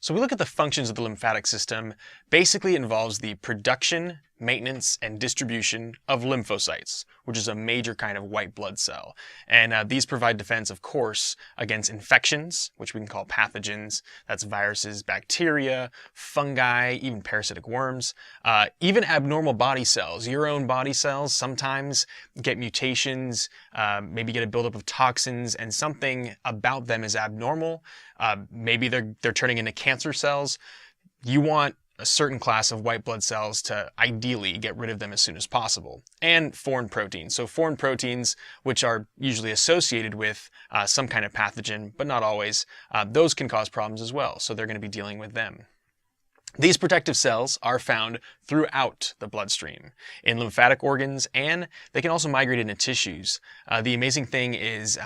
So we look at the functions of the lymphatic system. Basically, it involves the production, maintenance, and distribution of lymphocytes, which is a major kind of white blood cell. And these provide defense, of course, against infections, which we can call pathogens. That's viruses, bacteria, fungi, even parasitic worms. Even abnormal body cells. Your own body cells sometimes get mutations, maybe get a buildup of toxins, and something about them is abnormal. Maybe they're turning into cancer cells. You want a certain class of white blood cells to ideally get rid of them as soon as possible. And foreign proteins. So foreign proteins, which are usually associated with some kind of pathogen, but not always, those can cause problems as well. So they're going to be dealing with them. These protective cells are found throughout the bloodstream, in lymphatic organs, and they can also migrate into tissues. The amazing thing is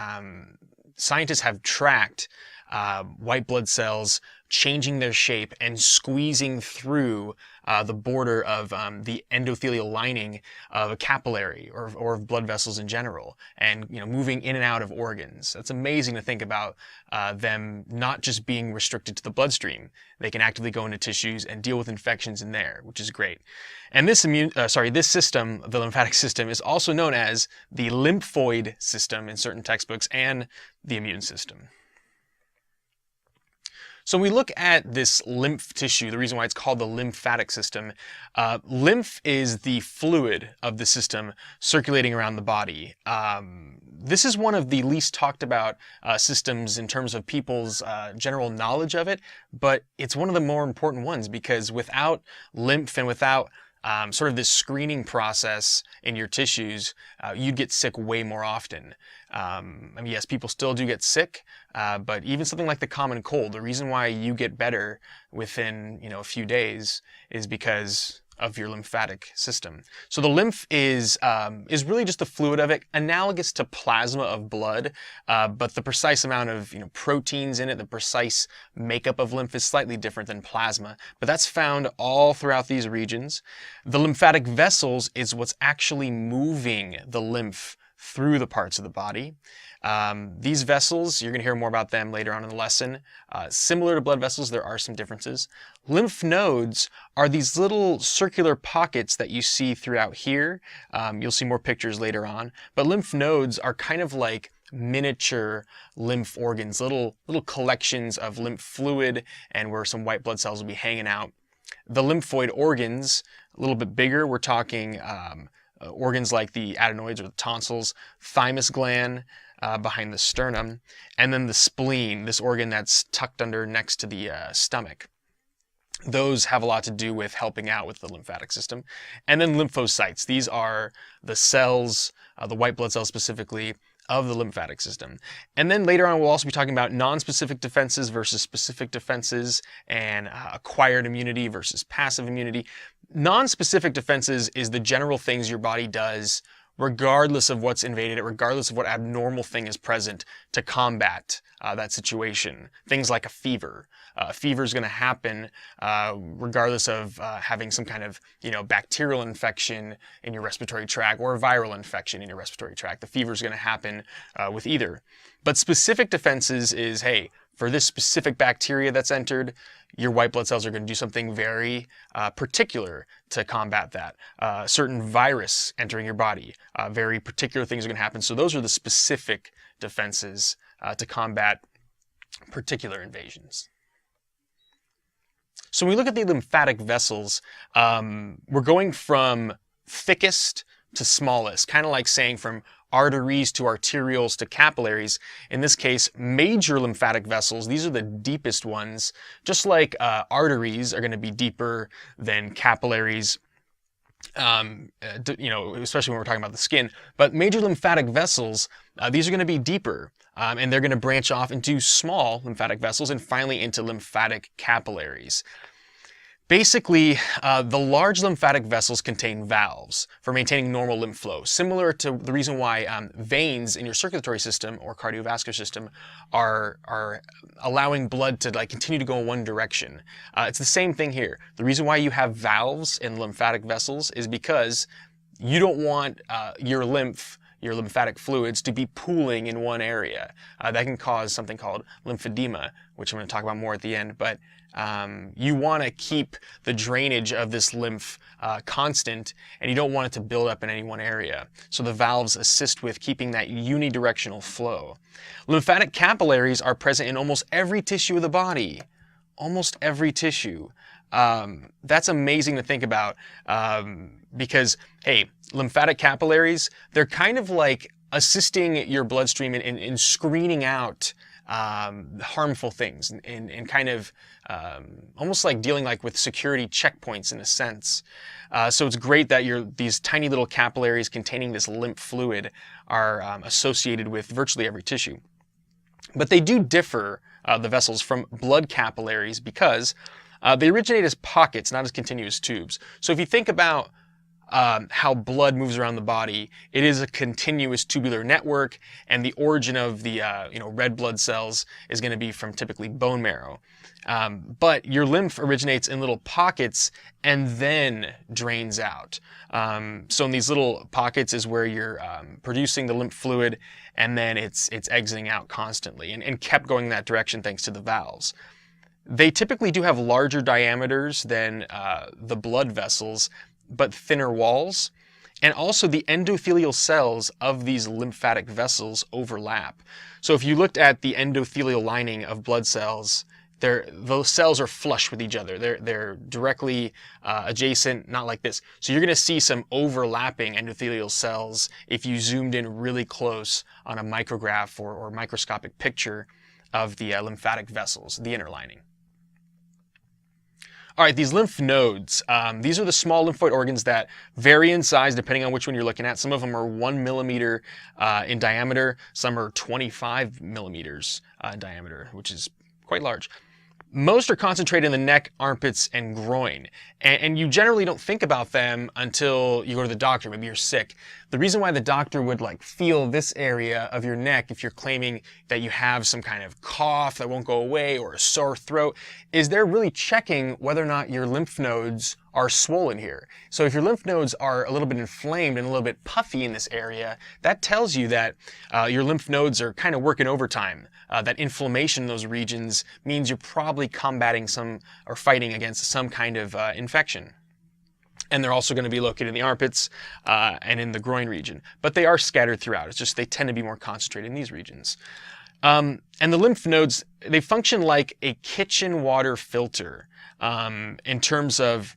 scientists have tracked white blood cells changing their shape and squeezing through the border of the endothelial lining of a capillary or of blood vessels in general, and moving in and out of organs. That's amazing to think about them not just being restricted to the bloodstream. They can actively go into tissues and deal with infections in there, which is great. And this system, the lymphatic system, is also known as the lymphoid system in certain textbooks and the immune system. So when we look at this lymph tissue, the reason why it's called the lymphatic system, lymph is the fluid of the system circulating around the body. This is one of the least talked about systems in terms of people's general knowledge of it, but it's one of the more important ones, because without lymph and without sort of this screening process in your tissues, you'd get sick way more often. I mean, yes, people still do get sick, but even something like the common cold, the reason why you get better within a few days is because of your lymphatic system. So the lymph is really just the fluid of it, analogous to plasma of blood, but the precise amount of proteins in it, the precise makeup of lymph is slightly different than plasma, but that's found all throughout these regions. The lymphatic vessels is what's actually moving the lymph through the parts of the body. These vessels, you're going to hear more about them later on in the lesson. Similar to blood vessels, there are some differences. Lymph nodes are these little circular pockets that you see throughout here. You'll see more pictures later on. But lymph nodes are kind of like miniature lymph organs, little collections of lymph fluid, and where some white blood cells will be hanging out. The lymphoid organs, a little bit bigger. We're talking organs like the adenoids or the tonsils, thymus gland behind the sternum, and then the spleen, this organ that's tucked under next to the stomach. Those have a lot to do with helping out with the lymphatic system. And then lymphocytes. These are the cells, the white blood cells specifically, of the lymphatic system. And then later on, we'll also be talking about nonspecific defenses versus specific defenses, and acquired immunity versus passive immunity. Nonspecific defenses is the general things your body does regardless of what's invaded it, regardless of what abnormal thing is present, to combat that situation. Things like a fever. A fever is going to happen regardless of having some kind of bacterial infection in your respiratory tract or a viral infection in your respiratory tract. The fever is going to happen with either. But specific defenses is, hey, for this specific bacteria that's entered, your white blood cells are going to do something very particular to combat that. Certain virus entering your body, very particular things are going to happen. So those are the specific defenses to combat particular invasions. So when we look at the lymphatic vessels, we're going from thickest to smallest, kind of like saying from arteries to arterioles to capillaries. In this case, major lymphatic vessels, these are the deepest ones, just like arteries are going to be deeper than capillaries, especially when we're talking about the skin. But major lymphatic vessels, these are going to be deeper, and they're going to branch off into small lymphatic vessels and finally into lymphatic capillaries. Basically, the large lymphatic vessels contain valves for maintaining normal lymph flow, similar to the reason why veins in your circulatory system or cardiovascular system are allowing blood to continue to go in one direction. It's the same thing here. The reason why you have valves in lymphatic vessels is because you don't want your lymph, your lymphatic fluids to be pooling in one area. That can cause something called lymphedema, which I'm going to talk about more at the end, but you want to keep the drainage of this lymph constant, and you don't want it to build up in any one area. So the valves assist with keeping that unidirectional flow. Lymphatic capillaries are present in almost every tissue of the body. Almost every tissue. That's amazing to think about because, hey, lymphatic capillaries, they're kind of like assisting your bloodstream in screening out harmful things and kind of almost like dealing like with security checkpoints in a sense. So it's great that these tiny little capillaries containing this lymph fluid are associated with virtually every tissue. But they do differ, the vessels, from blood capillaries because they originate as pockets, not as continuous tubes. So if you think about how blood moves around the body, it is a continuous tubular network, and the origin of the red blood cells is going to be from typically bone marrow. But your lymph originates in little pockets and then drains out. So in these little pockets is where you're producing the lymph fluid, and then it's exiting out constantly and kept going in that direction thanks to the valves. They typically do have larger diameters than the blood vessels, but thinner walls. And also the endothelial cells of these lymphatic vessels overlap. So if you looked at the endothelial lining of blood cells, those cells are flush with each other. They're directly adjacent, not like this. So you're going to see some overlapping endothelial cells if you zoomed in really close on a micrograph or microscopic picture of the lymphatic vessels, the inner lining. All right, these lymph nodes, these are the small lymphoid organs that vary in size depending on which one you're looking at. Some of them are 1 millimeter in diameter, some are 25 millimeters in diameter, which is quite large. Most are concentrated in the neck, armpits, and groin. And you generally don't think about them until you go to the doctor, maybe you're sick. The reason why the doctor would feel this area of your neck if you're claiming that you have some kind of cough that won't go away or a sore throat is they're really checking whether or not your lymph nodes are swollen here. So if your lymph nodes are a little bit inflamed and a little bit puffy in this area, that tells you that your lymph nodes are kind of working overtime. That inflammation in those regions means you're probably combating or fighting against some kind of infection. And they're also going to be located in the armpits and in the groin region. But they are scattered throughout. It's just they tend to be more concentrated in these regions. And the lymph nodes, they function like a kitchen water filter in terms of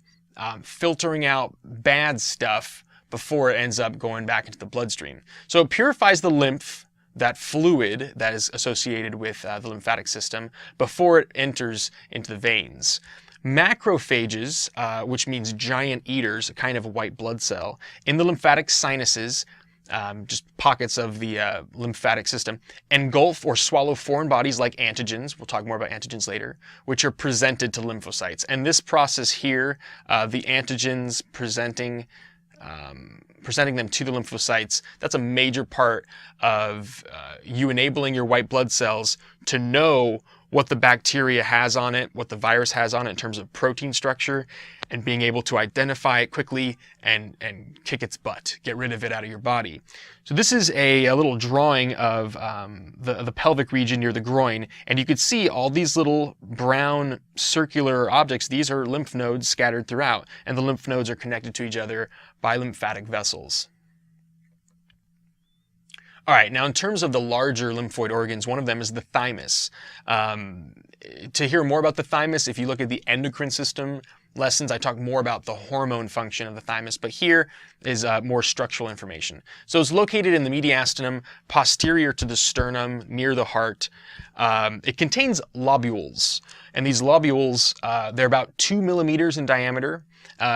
filtering out bad stuff before it ends up going back into the bloodstream. So it purifies the lymph, that fluid that is associated with the lymphatic system, before it enters into the veins. Macrophages, which means giant eaters, a kind of a white blood cell, in the lymphatic sinuses, just pockets of the lymphatic system, engulf or swallow foreign bodies like antigens, we'll talk more about antigens later, which are presented to lymphocytes. And this process here, the antigens presenting them to the lymphocytes, that's a major part of you enabling your white blood cells to know what the bacteria has on it, what the virus has on it in terms of protein structure, and being able to identify it quickly and kick its butt, get rid of it out of your body. So this is a little drawing of the pelvic region near the groin, and you could see all these little brown circular objects. These are lymph nodes scattered throughout, and the lymph nodes are connected to each other by lymphatic vessels. All right, now in terms of the larger lymphoid organs, one of them is the thymus. To hear more about the thymus, if you look at the endocrine system lessons, I talk more about the hormone function of the thymus, but here is more structural information. So it's located in the mediastinum, posterior to the sternum, near the heart. It contains lobules, and these lobules, they're about 2 millimeters in diameter.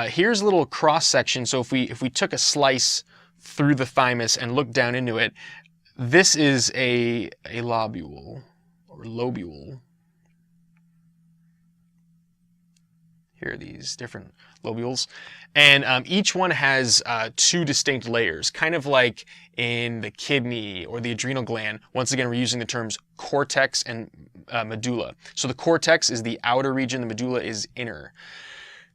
Here's a little cross section. So if we took a slice through the thymus and looked down into it, this is a lobule or lobule. Here are these different lobules, and each one has 2 distinct layers, kind of like in the kidney or the adrenal gland. Once again, we're using the terms cortex and medulla. So the cortex is the outer region, the medulla is inner.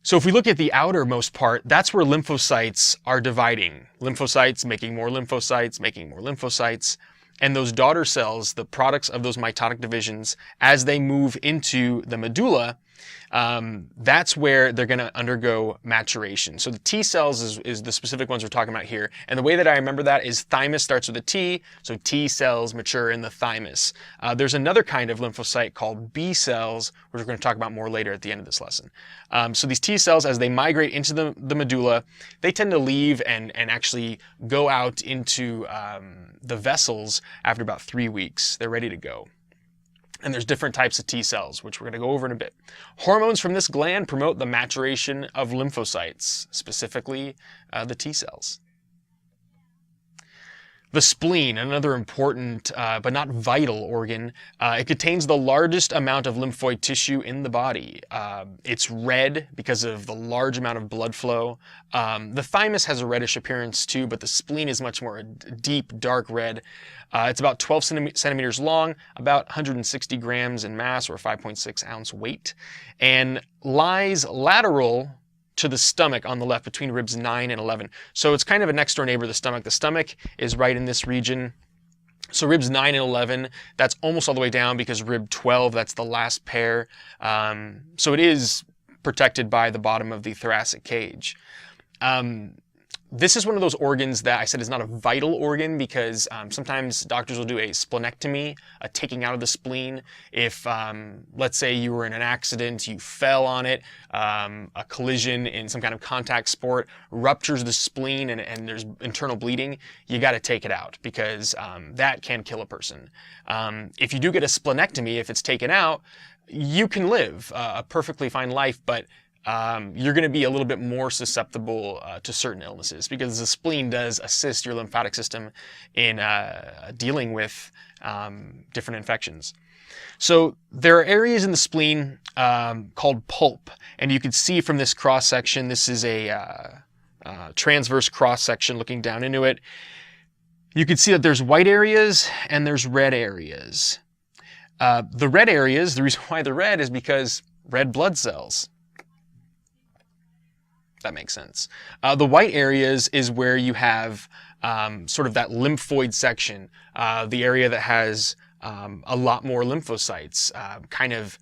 So if we look at the outermost part, that's where lymphocytes are dividing. Lymphocytes making more lymphocytes, making more lymphocytes. And those daughter cells, the products of those mitotic divisions, as they move into the medulla, that's where they're going to undergo maturation. So the T cells is the specific ones we're talking about here. And the way that I remember that is thymus starts with a T, so T cells mature in the thymus. There's another kind of lymphocyte called B cells, which we're going to talk about more later at the end of this lesson. So these T cells, as they migrate into the medulla, they tend to leave and actually go out into the vessels after about 3 weeks. They're ready to go. And there's different types of T cells, which we're going to go over in a bit. Hormones from this gland promote the maturation of lymphocytes, specifically the T cells. The spleen, another important but not vital organ, it contains the largest amount of lymphoid tissue in the body. It's red because of the large amount of blood flow. The thymus has a reddish appearance too, but the spleen is much more a deep, dark red. It's about 12 centimeters long, about 160 grams in mass, or 5.6 ounce weight, and lies lateral to the stomach on the left between ribs 9 and 11. So it's kind of a next door neighbor of the stomach. The stomach is right in this region. So ribs 9 and 11, that's almost all the way down, because rib 12, that's the last pair. So it is protected by the bottom of the thoracic cage. This is one of those organs that I said is not a vital organ, because sometimes doctors will do a splenectomy, a taking out of the spleen. If, let's say you were in an accident, you fell on it, a collision in some kind of contact sport ruptures the spleen and there's internal bleeding, you got to take it out, because that can kill a person. If you do get a splenectomy, if it's taken out, you can live a perfectly fine life, but you're going to be a little bit more susceptible to certain illnesses, because the spleen does assist your lymphatic system in dealing with different infections. So there are areas in the spleen called pulp, and you can see from this cross section, this is a transverse cross section looking down into it. You can see that there's white areas and there's red areas. The red areas, the reason why they're red is because red blood cells. That makes sense. The white areas is where you have sort of that lymphoid section, the area that has a lot more lymphocytes, kind of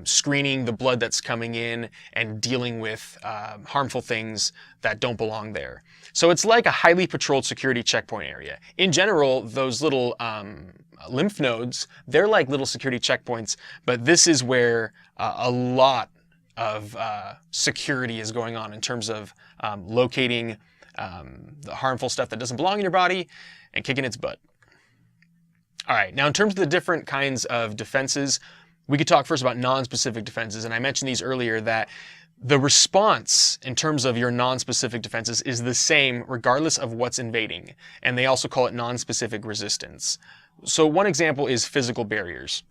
screening the blood that's coming in and dealing with harmful things that don't belong there. So it's like a highly patrolled security checkpoint area. In general, those little lymph nodes, they're like little security checkpoints, but this is where a lot of security is going on in terms of locating the harmful stuff that doesn't belong in your body and kicking its butt. All right, now in terms of the different kinds of defenses, we could talk first about non-specific defenses, and I mentioned these earlier, that the response in terms of your non-specific defenses is the same regardless of what's invading, and they also call it non-specific resistance. So one example is physical barriers.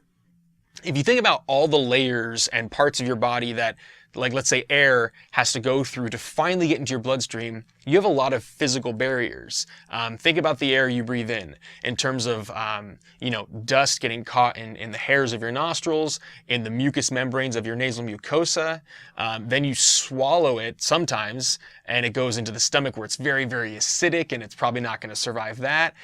If you think about all the layers and parts of your body that, like, let's say air has to go through to finally get into your bloodstream, you have a lot of physical barriers. Think about the air you breathe in terms of, dust getting caught in the hairs of your nostrils, in the mucous membranes of your nasal mucosa. Then you swallow it sometimes, and it goes into the stomach where it's very, very acidic, and it's probably not going to survive that.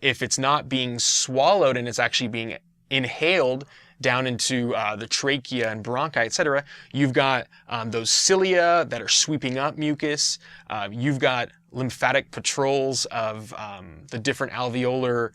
If it's not being swallowed and it's actually being inhaled down into the trachea and bronchi, etc., you've got those cilia that are sweeping up mucus. You've got lymphatic patrols of the different alveolar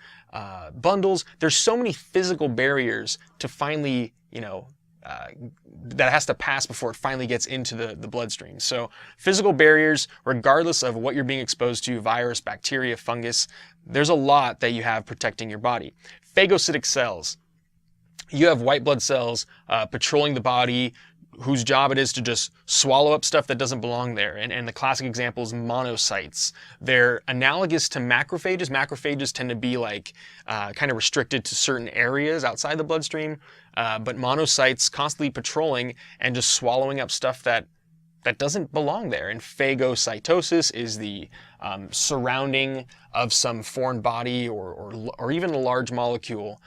bundles. There's so many physical barriers to finally, that has to pass before it finally gets into the bloodstream. So physical barriers, regardless of what you're being exposed to, virus, bacteria, fungus, there's a lot that you have protecting your body. Phagocytic cells. You have white blood cells patrolling the body, whose job it is to just swallow up stuff that doesn't belong there. And the classic example is monocytes. They're analogous to macrophages. Macrophages tend to be like kind of restricted to certain areas outside the bloodstream, but monocytes constantly patrolling and just swallowing up stuff that doesn't belong there. And phagocytosis is the surrounding of some foreign body or even a large molecule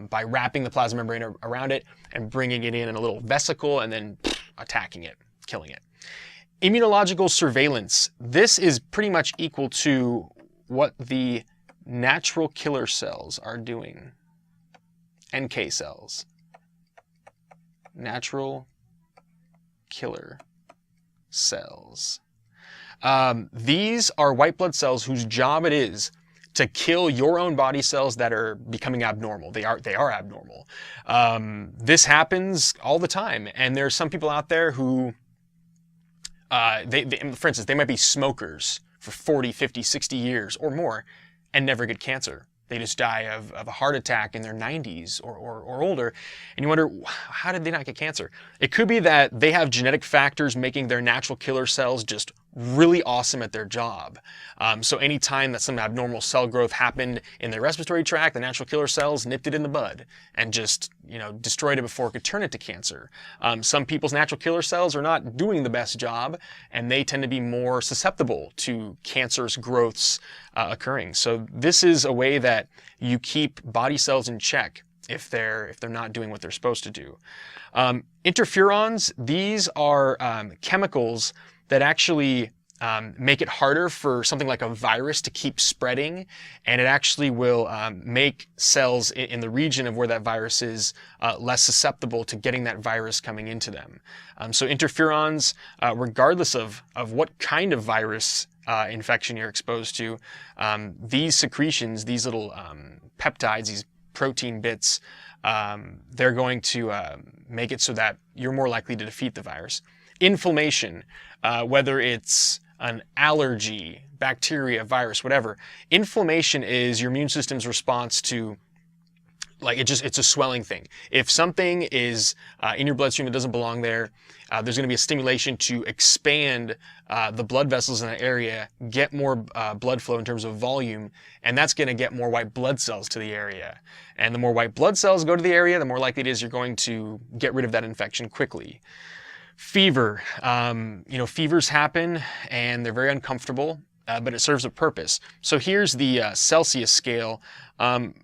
by wrapping the plasma membrane around it and bringing it in a little vesicle and then attacking it, killing it. Immunological surveillance. This is pretty much equal to what the natural killer cells are doing. NK cells. Natural killer cells. These are white blood cells whose job it is to kill your own body cells that are becoming abnormal. They are abnormal. This happens all the time, and there's some people out there who, for instance, they might be smokers for 40, 50, 60 years or more and never get cancer. They just die of a heart attack in their 90s or older. And you wonder, how did they not get cancer? It could be that they have genetic factors making their natural killer cells just really awesome at their job. So anytime that some abnormal cell growth happened in their respiratory tract, the natural killer cells nipped it in the bud and just, destroyed it before it could turn it to cancer. Some people's natural killer cells are not doing the best job, and they tend to be more susceptible to cancerous growths occurring. So this is a way that you keep body cells in check if they're not doing what they're supposed to do. Interferons, these are chemicals that actually make it harder for something like a virus to keep spreading, and it actually will make cells in the region of where that virus is less susceptible to getting that virus coming into them. So interferons, regardless of what kind of virus infection you're exposed to, these secretions, these little peptides, these protein bits, they're going to make it so that you're more likely to defeat the virus. Inflammation, whether it's an allergy, bacteria, virus, whatever. Inflammation is your immune system's response to, it's a swelling thing. If something is in your bloodstream that doesn't belong there, there's going to be a stimulation to expand the blood vessels in that area, get more blood flow in terms of volume, and that's going to get more white blood cells to the area. And the more white blood cells go to the area, the more likely it is you're going to get rid of that infection quickly. Fever, fevers happen and they're very uncomfortable, but it serves a purpose. So here's the Celsius scale.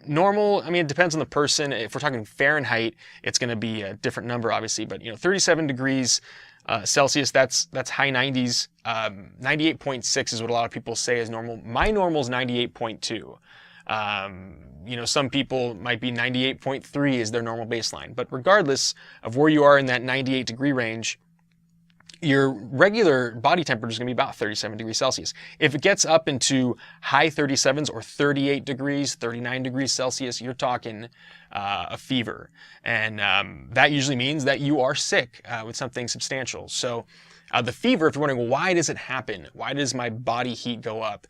Normal, it depends on the person. If we're talking Fahrenheit, it's going to be a different number, obviously, but 37 degrees Celsius, that's high 90s. 98.6 is what a lot of people say is normal. My normal is 98.2. Some people might be 98.3 is their normal baseline, but regardless of where you are in that 98 degree range, your regular body temperature is going to be about 37 degrees Celsius. If it gets up into high 37s or 38 degrees, 39 degrees Celsius, you're talking a fever. And that usually means that you are sick with something substantial. So the fever, if you're wondering, why does it happen? Why does my body heat go up?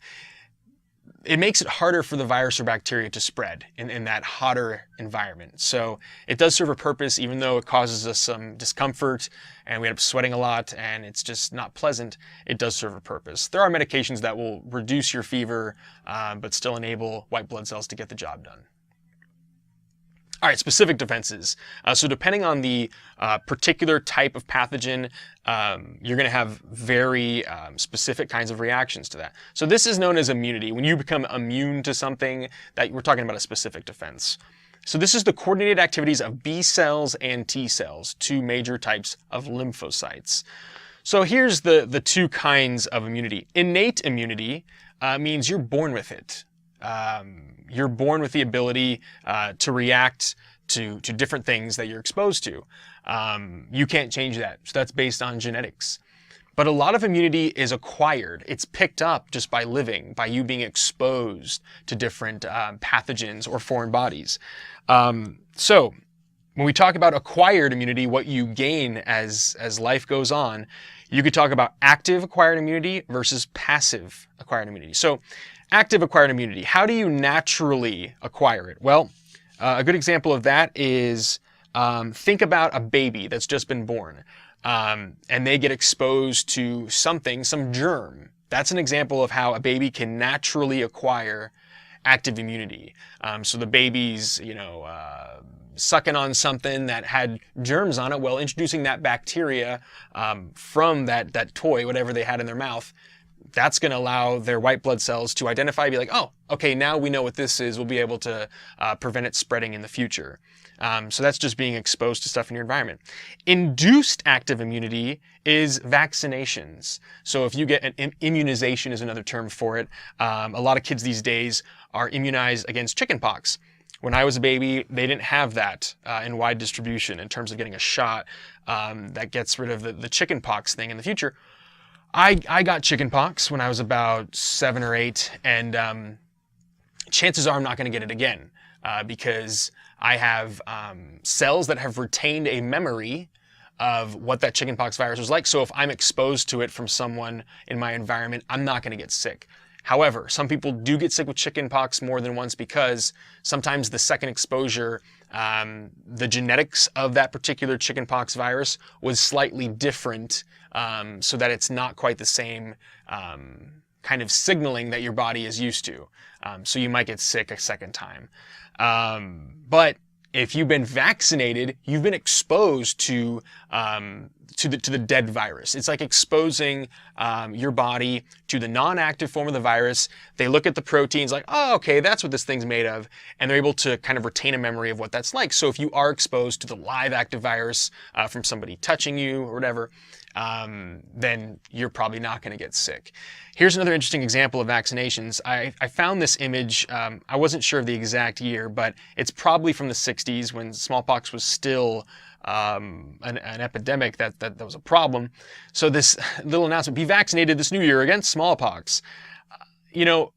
It makes it harder for the virus or bacteria to spread in that hotter environment. So it does serve a purpose, even though it causes us some discomfort and we end up sweating a lot and it's just not pleasant. It does serve a purpose. There are medications that will reduce your fever, but still enable white blood cells to get the job done. All right, specific defenses. So depending on the particular type of pathogen, you're going to have very specific kinds of reactions to that. So this is known as immunity. When you become immune to something, that we're talking about a specific defense. So this is the coordinated activities of B cells and T cells, two major types of lymphocytes. So here's the two kinds of immunity. Innate immunity means you're born with it. You're born with the ability to react to different things that you're exposed to. You can't change that. So that's based on genetics. But a lot of immunity is acquired. It's picked up just by living, by you being exposed to different pathogens or foreign bodies. So when we talk about acquired immunity, what you gain as life goes on, you could talk about active acquired immunity versus passive acquired immunity. So active acquired immunity, how do you naturally acquire it? Well, a good example of that is think about a baby that's just been born and they get exposed to something, some germ. That's an example of how a baby can naturally acquire active immunity. So the baby's, sucking on something that had germs on it, well, introducing that bacteria from that toy, whatever they had in their mouth, that's going to allow their white blood cells to identify, be like, oh, okay, now we know what this is. We'll be able to prevent it spreading in the future. So that's just being exposed to stuff in your environment. Induced active immunity is vaccinations. So if you get an immunization is another term for it. A lot of kids these days are immunized against chickenpox. When I was a baby, they didn't have that in wide distribution in terms of getting a shot that gets rid of the chickenpox thing in the future. I got chickenpox when I was about 7 or 8, and chances are I'm not going to get it again because I have cells that have retained a memory of what that chickenpox virus was like. So if I'm exposed to it from someone in my environment, I'm not going to get sick. However, some people do get sick with chickenpox more than once because sometimes the second exposure, the genetics of that particular chickenpox virus was slightly different, so that it's not quite the same kind of signaling that your body is used to. So you might get sick a second time. But if you've been vaccinated, you've been exposed to the dead virus. It's like exposing your body to the non-active form of the virus. They look at the proteins like, oh, okay, that's what this thing's made of. And they're able to kind of retain a memory of what that's like. So if you are exposed to the live active virus from somebody touching you or whatever, then you're probably not going to get sick. Here's another interesting example of vaccinations. I found this image. I wasn't sure of the exact year, but it's probably from the 60s when smallpox was still an epidemic that was a problem. So this little announcement, be vaccinated this new year against smallpox. You know,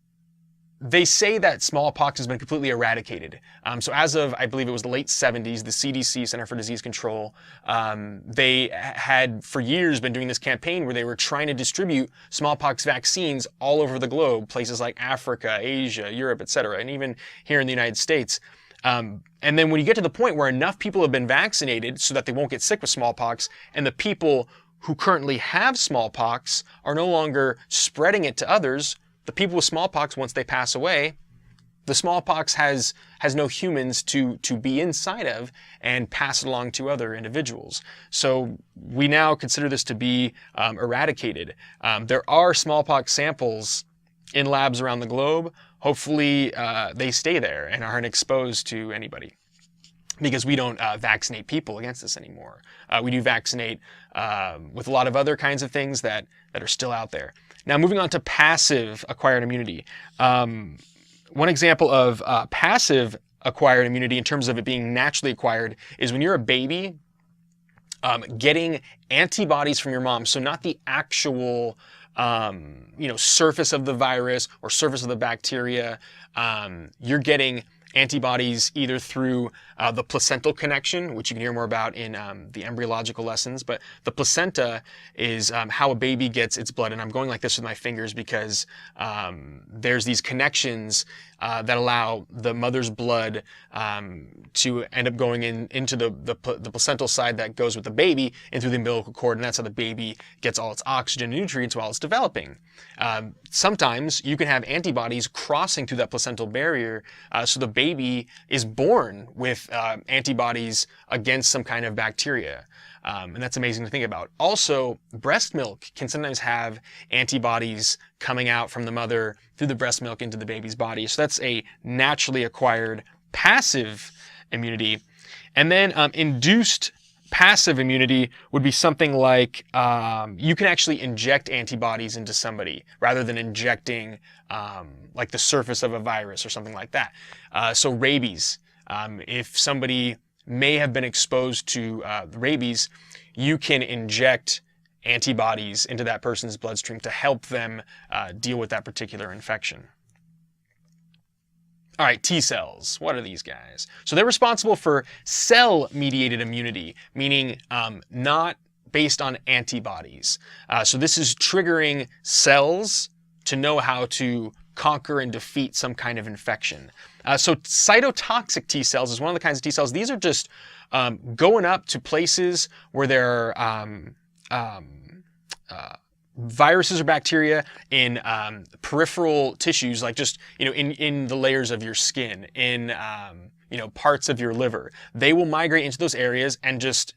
they say that smallpox has been completely eradicated. So as of, I believe it was the late 70s, the CDC, Center for Disease Control, they had for years been doing this campaign where they were trying to distribute smallpox vaccines all over the globe, places like Africa, Asia, Europe, etc., and even here in the United States. And then when you get to the point where enough people have been vaccinated so that they won't get sick with smallpox, and the people who currently have smallpox are no longer spreading it to others, the people with smallpox, once they pass away, the smallpox has no humans to be inside of and pass it along to other individuals. So we now consider this to be eradicated. There are smallpox samples in labs around the globe. Hopefully they stay there and aren't exposed to anybody, because we don't vaccinate people against this anymore. We do vaccinate with a lot of other kinds of things that are still out there. Now, moving on to passive acquired immunity. One example of passive acquired immunity in terms of it being naturally acquired is when you're a baby, getting antibodies from your mom. So not the actual surface of the virus or surface of the bacteria. You're getting antibodies either through the placental connection, which you can hear more about in the embryological lessons. But the placenta is how a baby gets its blood. And I'm going like this with my fingers because there's these connections that allow the mother's blood to end up going into the placental side that goes with the baby and through the umbilical cord. And that's how the baby gets all its oxygen and nutrients while it's developing. Sometimes you can have antibodies crossing through that placental barrier, so the baby is born with antibodies against some kind of bacteria. And that's amazing to think about. Also, breast milk can sometimes have antibodies coming out from the mother through the breast milk into the baby's body. So that's a naturally acquired passive immunity. And then induced passive immunity would be something like you can actually inject antibodies into somebody rather than injecting like the surface of a virus or something like that. So rabies, if somebody may have been exposed to rabies, you can inject antibodies into that person's bloodstream to help them deal with that particular infection. All right, T cells. What are these guys? So they're responsible for cell-mediated immunity, meaning not based on antibodies. So this is triggering cells to know how to conquer and defeat some kind of infection. So cytotoxic T cells is one of the kinds of T cells. These are just going up to places where there are viruses or bacteria in peripheral tissues, like just, in the layers of your skin, in, parts of your liver. They will migrate into those areas and just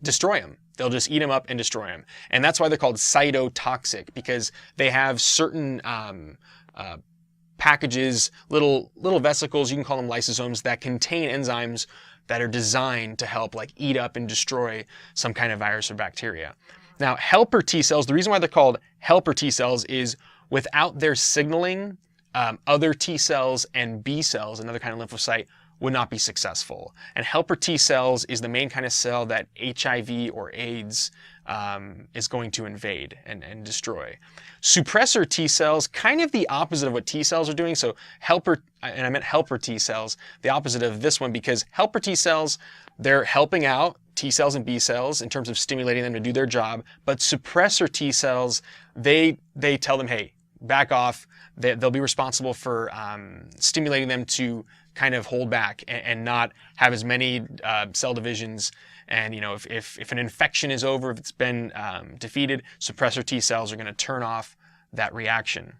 destroy them. They'll just eat them up and destroy them. And that's why they're called cytotoxic, because they have certain packages, little vesicles, you can call them lysosomes, that contain enzymes that are designed to help like eat up and destroy some kind of virus or bacteria. Now, helper T cells, the reason why they're called helper T cells is without their signaling, other T cells and B cells, another kind of lymphocyte, would not be successful. And helper T cells is the main kind of cell that HIV or AIDS is going to invade and destroy. Suppressor T cells, kind of the opposite of what T cells are doing. So helper, and I meant helper T cells, the opposite of this one, because helper T cells, they're helping out T cells and B cells in terms of stimulating them to do their job. But suppressor T cells, they tell them, hey, back off. They'll be responsible for stimulating them to kind of hold back and not have as many cell divisions. And if an infection is over, if it's been defeated, suppressor T cells are going to turn off that reaction.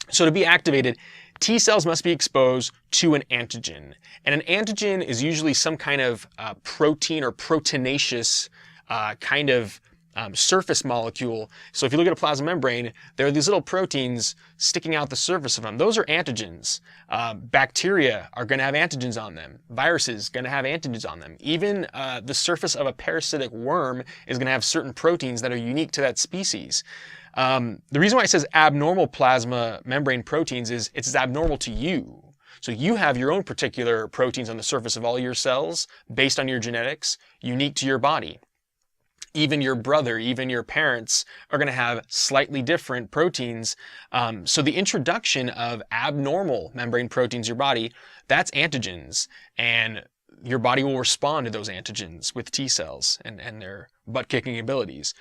So to be activated, T cells must be exposed to an antigen. And an antigen is usually some kind of protein or proteinaceous kind of surface molecule. So if you look at a plasma membrane, there are these little proteins sticking out the surface of them. Those are antigens. Bacteria are going to have antigens on them. Viruses going to have antigens on them. Even the surface of a parasitic worm is going to have certain proteins that are unique to that species. The reason why it says abnormal plasma membrane proteins is it's abnormal to you. So you have your own particular proteins on the surface of all your cells based on your genetics, unique to your body. Even your brother, even your parents are going to have slightly different proteins. So the introduction of abnormal membrane proteins in your body, that's antigens. And your body will respond to those antigens with T cells and their butt-kicking abilities.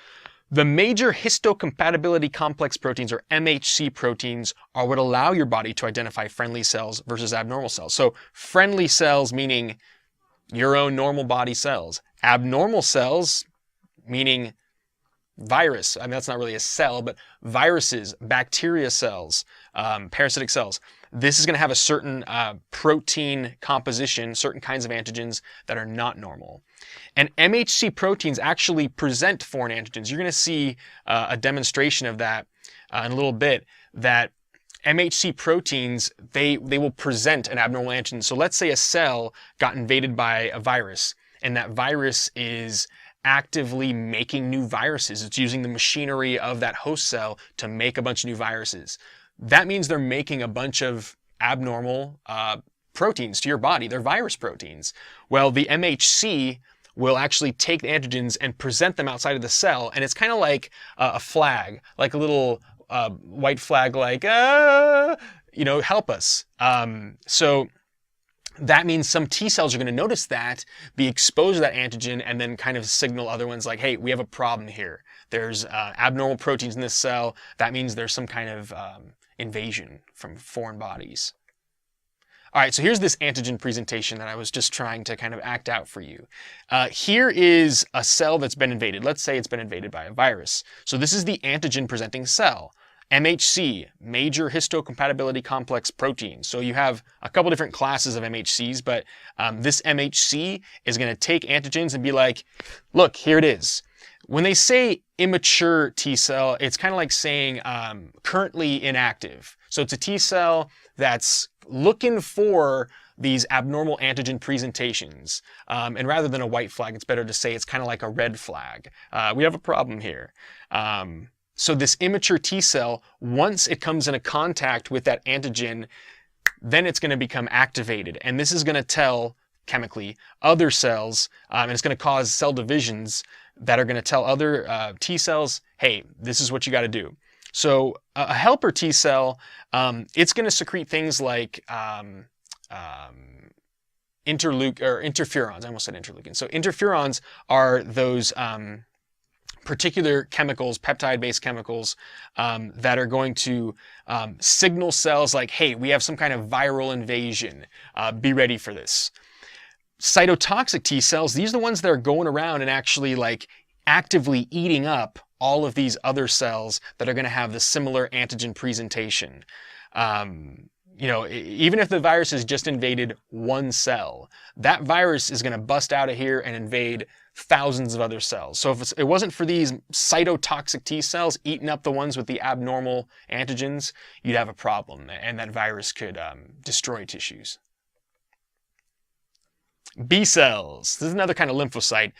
The major histocompatibility complex proteins, or MHC proteins, are what allow your body to identify friendly cells versus abnormal cells. So friendly cells meaning your own normal body cells. Abnormal cells meaning virus. I mean, that's not really a cell, but viruses, bacteria cells, parasitic cells. This is going to have a certain protein composition, certain kinds of antigens that are not normal. And MHC proteins actually present foreign antigens. You're going to see a demonstration of that in a little bit, that MHC proteins, they will present an abnormal antigen. So let's say a cell got invaded by a virus, and that virus is actively making new viruses. It's using the machinery of that host cell to make a bunch of new viruses. That means they're making a bunch of abnormal proteins to your body. They're virus proteins. Well, the MHC will actually take the antigens and present them outside of the cell, and it's kind of like a flag, like a little white flag, like, help us. So that means some T cells are going to notice that, be exposed to that antigen, and then kind of signal other ones like, hey, we have a problem here. There's abnormal proteins in this cell. That means there's some kind of invasion from foreign bodies. All right, so here's this antigen presentation that I was just trying to kind of act out for you. Here is a cell that's been invaded. Let's say it's been invaded by a virus. So this is the antigen presenting cell. MHC, major histocompatibility complex protein. So you have a couple different classes of MHCs, but this MHC is going to take antigens and be like, look, here it is. When they say immature T cell, it's kind of like saying currently inactive. So it's a T cell that's looking for these abnormal antigen presentations. And rather than a white flag, it's better to say it's kind of like a red flag. We have a problem here. So this immature T cell, once it comes into contact with that antigen, then it's going to become activated. And this is going to tell, chemically, other cells, and it's going to cause cell divisions that are going to tell other T cells, hey, this is what you got to do. So a helper T cell, it's going to secrete things like interferons. I almost said interleukins. So interferons are those particular chemicals, peptide-based chemicals, that are going to signal cells like, hey, we have some kind of viral invasion. Be ready for this. Cytotoxic T cells, these are the ones that are going around and actually like actively eating up all of these other cells that are going to have the similar antigen presentation. even if the virus has just invaded one cell, that virus is going to bust out of here and invade thousands of other cells. So if it wasn't for these cytotoxic T cells eating up the ones with the abnormal antigens, you'd have a problem, and that virus could destroy tissues. B cells. This is another kind of lymphocyte.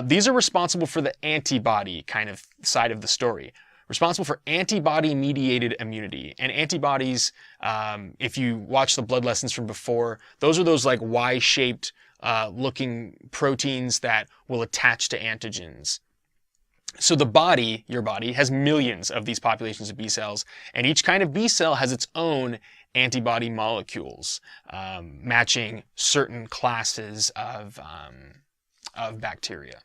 These are responsible for the antibody kind of side of the story. Responsible for antibody-mediated immunity. And antibodies, if you watch the blood lessons from before, those are those like Y-shaped looking proteins that will attach to antigens. So the body, your body, has millions of these populations of B cells, and each kind of B cell has its own antibody molecules, matching certain classes of bacteria.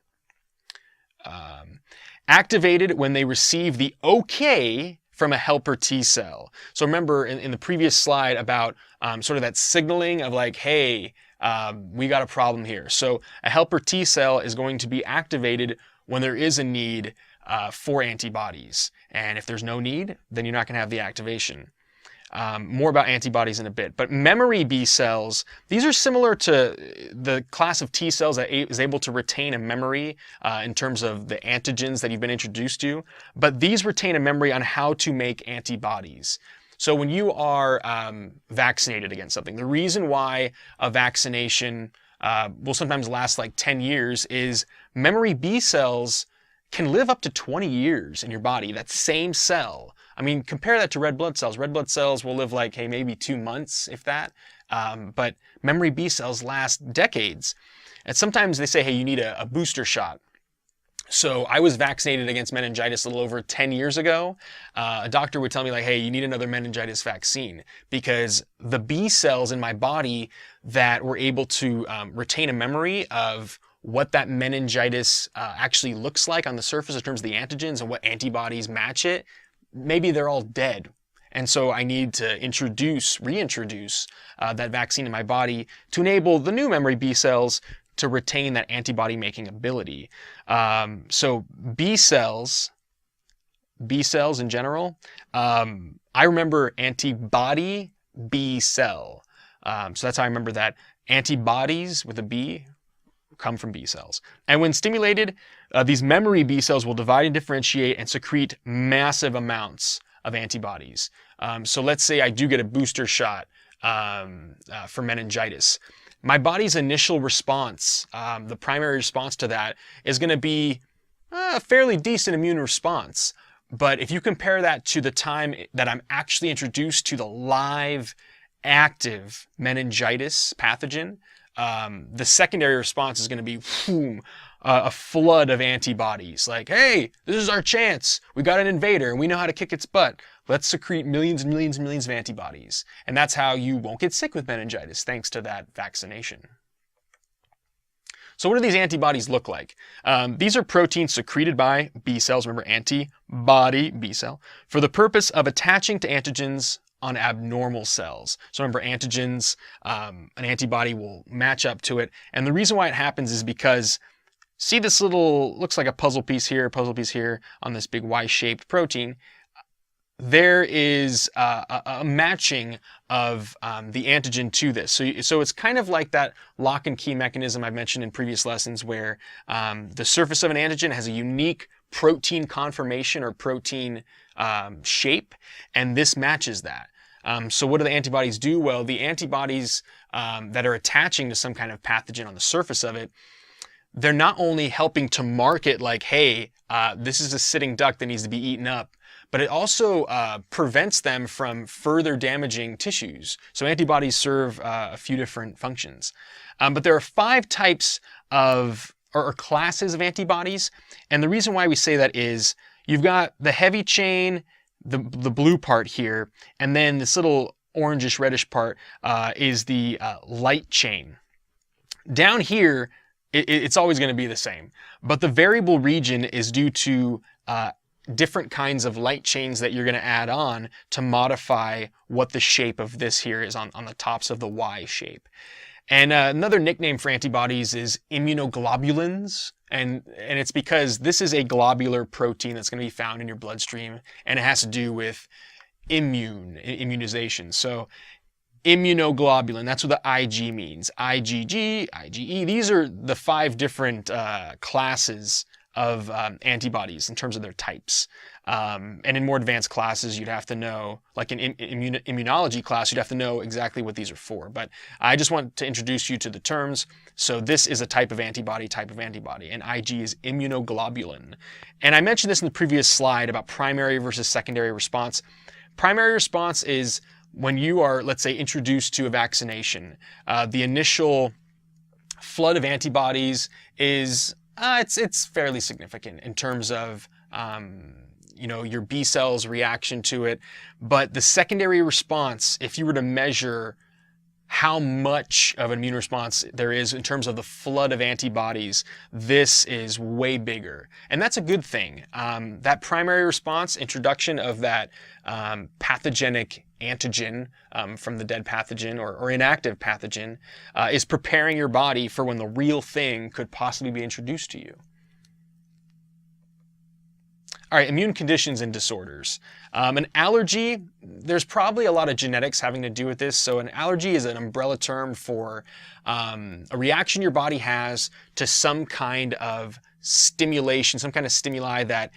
Activated when they receive the OK from a helper T cell. So remember in the previous slide about sort of that signaling of like, hey, we got a problem here. So a helper T cell is going to be activated when there is a need for antibodies. And if there's no need, then you're not going to have the activation. More about antibodies in a bit. But memory B cells, these are similar to the class of T cells that is able to retain a memory in terms of the antigens that you've been introduced to. But these retain a memory on how to make antibodies. So when you are vaccinated against something, the reason why a vaccination will sometimes last like 10 years is memory B cells can live up to 20 years in your body, that same cell. I mean, compare that to red blood cells. Red blood cells will live like, hey, maybe 2 months, if that. But memory B cells last decades. And sometimes they say, hey, you need a booster shot. So I was vaccinated against meningitis a little over 10 years ago. A doctor would tell me like, hey, you need another meningitis vaccine because the B cells in my body that were able to retain a memory of what that meningitis actually looks like on the surface in terms of the antigens and what antibodies match it, maybe they're all dead. And so I need to reintroduce that vaccine in my body to enable the new memory B cells to retain that antibody making ability. So B cells in general, I remember antibody B cell. So that's how I remember that. Antibodies with a B come from B cells. And when stimulated, these memory B cells will divide and differentiate and secrete massive amounts of antibodies. So let's say I do get a booster shot for meningitis. My body's initial response, the primary response to that, is going to be a fairly decent immune response. But if you compare that to the time that I'm actually introduced to the live, active meningitis pathogen, the secondary response is going to be a flood of antibodies. Like, hey, this is our chance. We got an invader and we know how to kick its butt. Let's secrete millions and millions and millions of antibodies. And that's how you won't get sick with meningitis, thanks to that vaccination. So what do these antibodies look like? These are proteins secreted by B cells, remember antibody B cell, for the purpose of attaching to antigens on abnormal cells. So remember antigens, an antibody will match up to it. And the reason why it happens is because, see this little, looks like a puzzle piece here on this big Y-shaped protein. There is a matching of the antigen to this. So it's kind of like that lock and key mechanism I mentioned in previous lessons where the surface of an antigen has a unique protein conformation or protein shape, and this matches that. So what do the antibodies do? Well, the antibodies that are attaching to some kind of pathogen on the surface of it, they're not only helping to mark it like, hey, this is a sitting duck that needs to be eaten up, but it also prevents them from further damaging tissues. So antibodies serve a few different functions. But there are 5 types of, or classes of antibodies. And the reason why we say that is you've got the heavy chain, the blue part here, and then this little orangish reddish part is the light chain. Down here, it's always going to be the same. But the variable region is due to different kinds of light chains that you're going to add on to modify what the shape of this here is on the tops of the Y shape. And another nickname for antibodies is immunoglobulins. And it's because this is a globular protein that's going to be found in your bloodstream, and it has to do with immunization. So immunoglobulin. That's what the IG means. IgG, IgE. These are the 5 different classes of antibodies in terms of their types. And in more advanced classes, you'd have to know, like in immunology class, you'd have to know exactly what these are for. But I just want to introduce you to the terms. So this is a type of antibody, and Ig is immunoglobulin. And I mentioned this in the previous slide about primary versus secondary response. Primary response is when you are, let's say, introduced to a vaccination. The initial flood of antibodies is it's fairly significant in terms of your B cells reaction to it. But the secondary response, if you were to measure how much of an immune response there is in terms of the flood of antibodies, this is way bigger. And that's a good thing. That primary response, introduction of that pathogenic antigen from the dead pathogen or inactive pathogen, is preparing your body for when the real thing could possibly be introduced to you. All right, immune conditions and disorders. An allergy, there's probably a lot of genetics having to do with this. So an allergy is an umbrella term for a reaction your body has to some kind of stimulation, some kind of stimuli that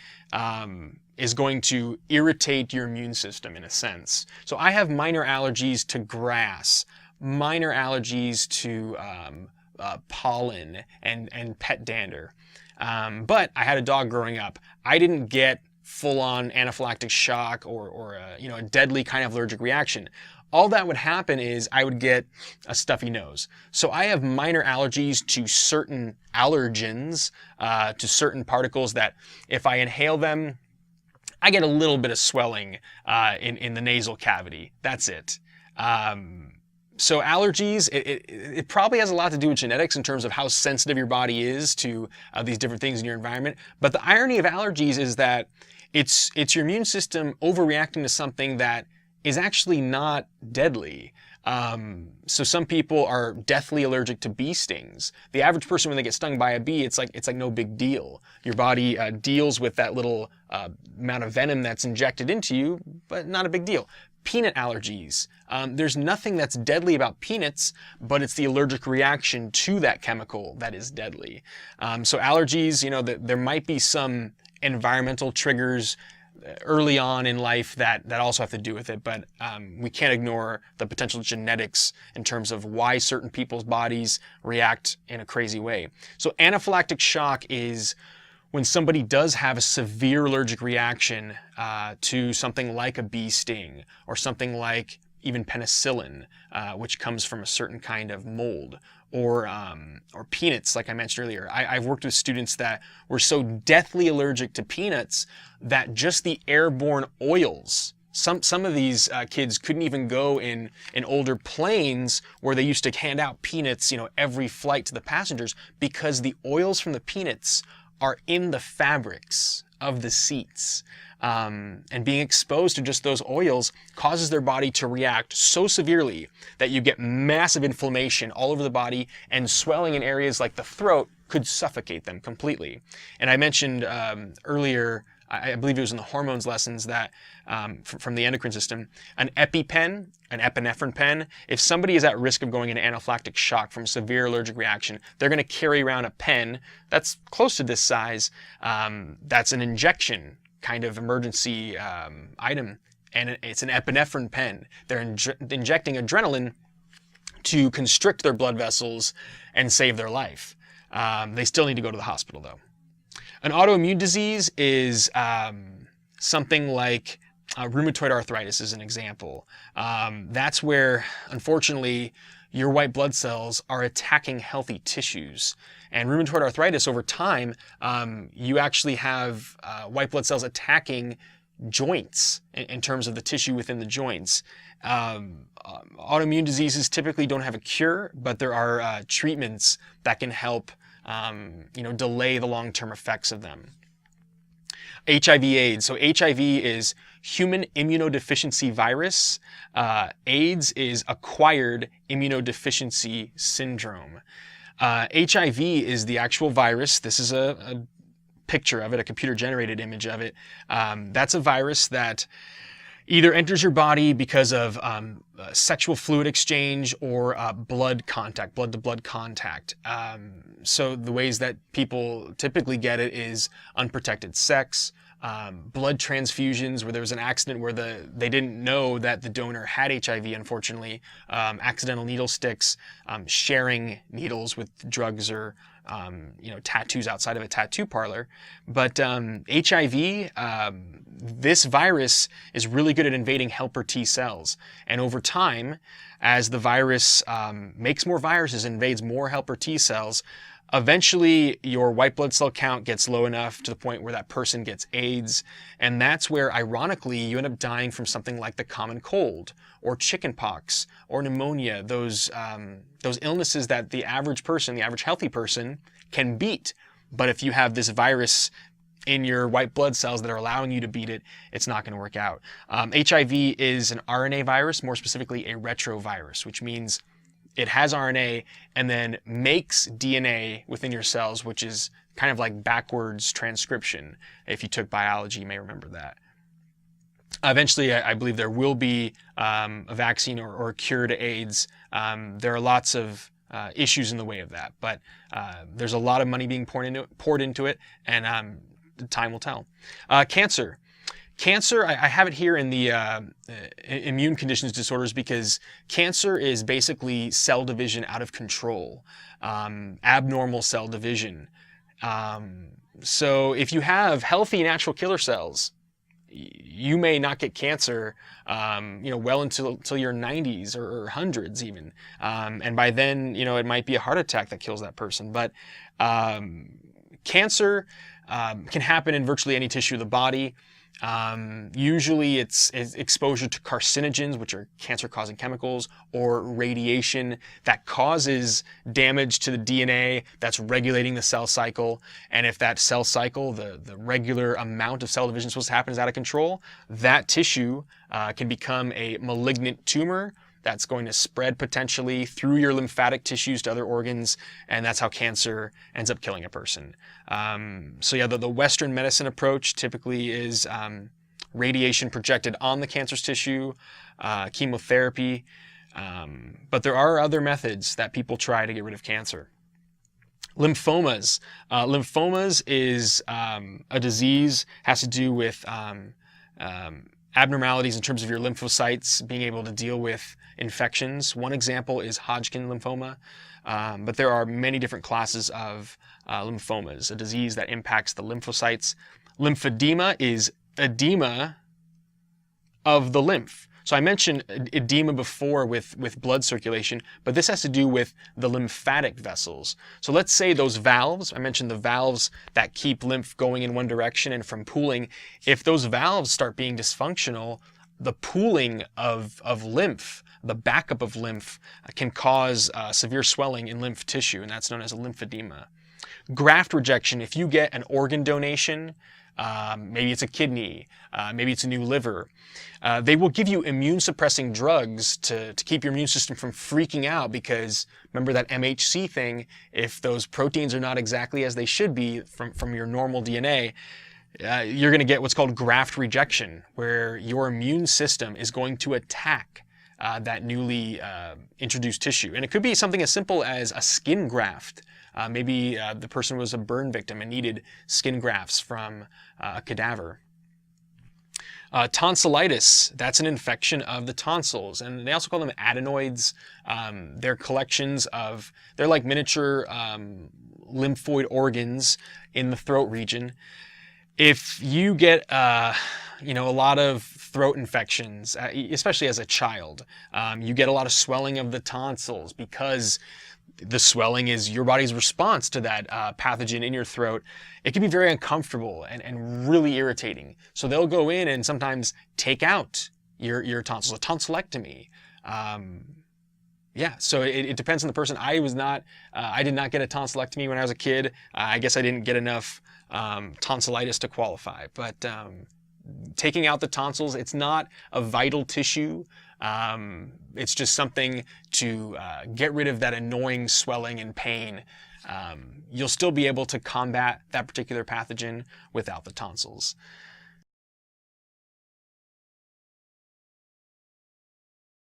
is going to irritate your immune system in a sense. So I have minor allergies to grass, minor allergies to pollen and pet dander. But I had a dog growing up. I didn't get full-on anaphylactic shock or a deadly kind of allergic reaction. All that would happen is I would get a stuffy nose. So I have minor allergies to certain allergens, to certain particles that if I inhale them, I get a little bit of swelling in the nasal cavity. That's it. So allergies, it probably has a lot to do with genetics in terms of how sensitive your body is to these different things in your environment. But the irony of allergies is that it's your immune system overreacting to something that is actually not deadly. So some people are deathly allergic to bee stings. The average person, when they get stung by a bee, it's like no big deal. Your body deals with that little amount of venom that's injected into you, but not a big deal. Peanut allergies. There's nothing that's deadly about peanuts, but it's the allergic reaction to that chemical that is deadly. So allergies, there might be some environmental triggers early on in life that also have to do with it, but we can't ignore the potential genetics in terms of why certain people's bodies react in a crazy way. So anaphylactic shock is when somebody does have a severe allergic reaction to something like a bee sting or something like even penicillin, which comes from a certain kind of mold, or peanuts, like I mentioned earlier. I've worked with students that were so deathly allergic to peanuts that just the airborne oils, some of these kids couldn't even go in older planes where they used to hand out peanuts, every flight to the passengers, because the oils from the peanuts are in the fabrics of the seats. And being exposed to just those oils causes their body to react so severely that you get massive inflammation all over the body, and swelling in areas like the throat could suffocate them completely. And I mentioned earlier, I believe it was in the hormones lessons, that from the endocrine system, an EpiPen, an epinephrine pen, if somebody is at risk of going into anaphylactic shock from severe allergic reaction, they're going to carry around a pen that's close to this size. That's an injection kind of emergency item, and it's an epinephrine pen. They're injecting adrenaline to constrict their blood vessels and save their life. They still need to go to the hospital though. An autoimmune disease is something like rheumatoid arthritis is an example. That's where, unfortunately, your white blood cells are attacking healthy tissues. And rheumatoid arthritis, over time, you actually have white blood cells attacking joints in terms of the tissue within the joints. Autoimmune diseases typically don't have a cure, but there are treatments that can help delay the long-term effects of them. HIV/AIDS. So HIV is human immunodeficiency virus. AIDS is acquired immunodeficiency syndrome. HIV is the actual virus. This is a picture of it, a computer-generated image of it. That's a virus that either enters your body because of sexual fluid exchange or blood contact, blood-to-blood contact. So the ways that people typically get it is unprotected sex, blood transfusions where there was an accident where they didn't know that the donor had HIV, unfortunately, accidental needle sticks, sharing needles with drugs or tattoos outside of a tattoo parlor. But HIV, this virus is really good at invading helper T cells. And over time, as the virus makes more viruses, invades more helper T cells, eventually your white blood cell count gets low enough to the point where that person gets AIDS. And that's where, ironically, you end up dying from something like the common cold or chickenpox or pneumonia, those illnesses that the average person, the average healthy person, can beat. But if you have this virus in your white blood cells that are allowing you to beat it, it's not going to work out. HIV is an RNA virus, more specifically a retrovirus, which means it has RNA and then makes DNA within your cells, which is kind of like backwards transcription. If you took biology, you may remember that. Eventually, I believe there will be a vaccine or a cure to AIDS. There are lots of issues in the way of that, but there's a lot of money being poured into it, and time will tell. Cancer. Cancer, I have it here in the immune conditions disorders because cancer is basically cell division out of control, abnormal cell division. So if you have healthy natural killer cells, you may not get cancer, well until your 90s or hundreds even. And by then, it might be a heart attack that kills that person. But cancer can happen in virtually any tissue of the body. Usually it's exposure to carcinogens, which are cancer-causing chemicals, or radiation that causes damage to the DNA that's regulating the cell cycle. And if that cell cycle, the regular amount of cell division supposed to happen, is out of control, that tissue can become a malignant tumor that's going to spread potentially through your lymphatic tissues to other organs, and that's how cancer ends up killing a person. So yeah, the Western medicine approach typically is radiation projected on the cancerous tissue, chemotherapy, but there are other methods that people try to get rid of cancer. Lymphomas. Lymphomas is a disease, has to do with abnormalities in terms of your lymphocytes being able to deal with infections. One example is Hodgkin lymphoma, but there are many different classes of lymphomas, a disease that impacts the lymphocytes. Lymphedema is edema of the lymph. So I mentioned edema before with blood circulation, but this has to do with the lymphatic vessels. So let's say those valves, I mentioned the valves that keep lymph going in one direction and from pooling. If those valves start being dysfunctional, the pooling of lymph, the backup of lymph, can cause severe swelling in lymph tissue, and that's known as a lymphedema. Graft rejection, if you get an organ donation, maybe it's a kidney, maybe it's a new liver, they will give you immune suppressing drugs to keep your immune system from freaking out, because remember that MHC thing, if those proteins are not exactly as they should be from your normal DNA, you're going to get what's called graft rejection, where your immune system is going to attack that newly introduced tissue. And it could be something as simple as a skin graft. Maybe the person was a burn victim and needed skin grafts from a cadaver. Tonsillitis, that's an infection of the tonsils, and they also call them adenoids. They're collections of, they're like miniature lymphoid organs in the throat region. If you get a lot of throat infections, especially as a child, you get a lot of swelling of the tonsils because the swelling is your body's response to that pathogen in your throat. It can be very uncomfortable and really irritating. So they'll go in and sometimes take out your tonsils, a tonsillectomy. So it depends on the person. I did not get a tonsillectomy when I was a kid. I guess I didn't get enough tonsillitis to qualify. But taking out the tonsils, it's not a vital tissue. It's just something to get rid of that annoying swelling and pain. You'll still be able to combat that particular pathogen without the tonsils.